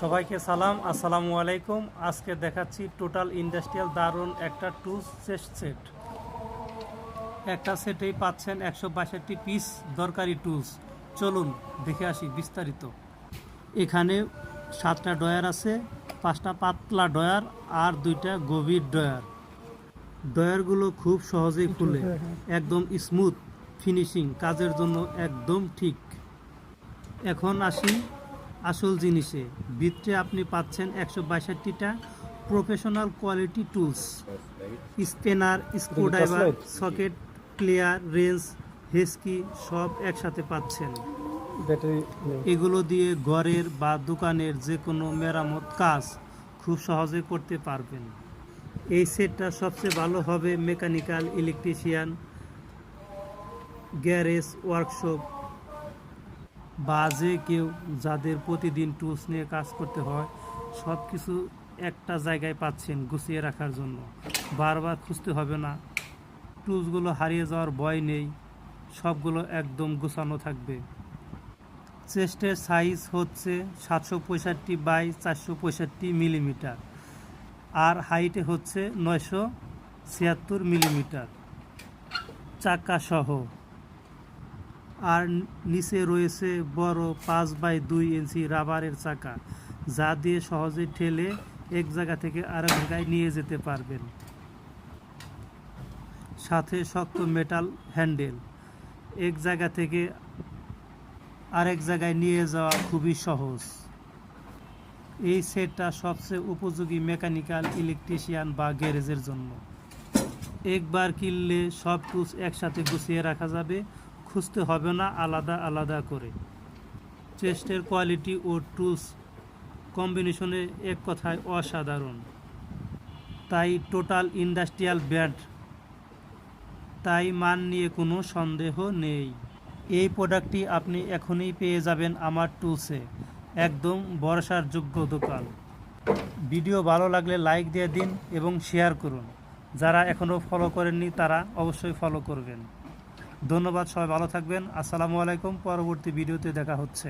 সবাইকে সালাম, আসসালামু আলাইকুম। আজকে দেখাচ্ছি টোটাল ইন্ডাস্ট্রিয়াল দারুণ একটা টুলস চেস্ট সেট। একটা সেটেই পাচ্ছেন 162 পিস দরকারি টুলস। চলুন দেখে আসি বিস্তারিত। এখানে 7টা ড্রয়ার আছে, 5টা পাতলা ড্রয়ার আর 2টা গভীর ড্রয়ার। ড্রয়ারগুলো খুব সহজেই খুলে, একদম স্মুথ ফিনিশিং, কাজের জন্য একদম ঠিক। এখন আসি আসল জিনিসে। ভিতরে আপনি পাচ্ছেন 162টা professional quality tools, spanner, screwdriver, socket, plier, wrench, হেস্কি সব একসাথে পাচ্ছেন। এগুলো দিয়ে ঘরের বা দোকানের যে কোনো মেরামত কাজ খুব সহজে করতে পারবেন। এই সেটটা সবচেয়ে ভালো হবে মেকানিক্যাল, ইলেকট্রিশিয়ান, গ্যারেজ, ওয়ার্কশপ বা যে কেউ যাদের প্রতিদিন টুলস নিয়ে কাজ করতে হয়, সব কিছু একটা জায়গায় পাচ্ছেন গুছিয়ে রাখার জন্য। বারবার খুঁজতে হবে না, টুলসগুলো হারিয়ে যাওয়ার ভয় নেই, সবগুলো একদম গুছানো থাকবে। চেস্টের সাইজ হচ্ছে 765 বাই 465 মিলিমিটার আর হাইটে হচ্ছে 976 মিলিমিটার চাকা সহ। আর নিচে রয়েছে বড় 5 বাই 2 ইঞ্চি রাবারের চাকা, যা দিয়ে সহজে ঠেলে এক জায়গা থেকে আরেক জায়গায় নিয়ে যেতে পারবেন। সাথে শক্ত মেটাল হ্যান্ডেল, এক জায়গা থেকে আরেক জায়গায় নিয়ে যাওয়া খুবই সহজ। এই সেটটা সবচেয়ে উপযোগী মেকানিক্যাল, ইলেকট্রিশিয়ান বা গ্যারেজের জন্য। একবার কিনলে সব টুলস একসাথে গুছিয়ে রাখা যাবে, খুঁজতে হবে না আলাদা আলাদা করে। চেস্টের কোয়ালিটি ও টুলস কম্বিনেশনে এক কথায় অসাধারণ। তাই টোটাল ইন্ডাস্ট্রিয়াল ব্র্যান্ড, তাই মান নিয়ে কোনো সন্দেহ নেই। এই প্রোডাক্টটি আপনি এখনই পেয়ে যাবেন আমার টুলসে, একদম ভরসার যোগ্য দোকান। ভিডিও ভালো লাগলে লাইক দিয়ে দিন এবং শেয়ার করুন। যারা এখনও ফলো করেননি তারা অবশ্যই ফলো করবেন। ধন্যবাদ, সবাই ভালো থাকবেন। আসসালামু আলাইকুম। পরবর্তী ভিডিওতে দেখা হচ্ছে।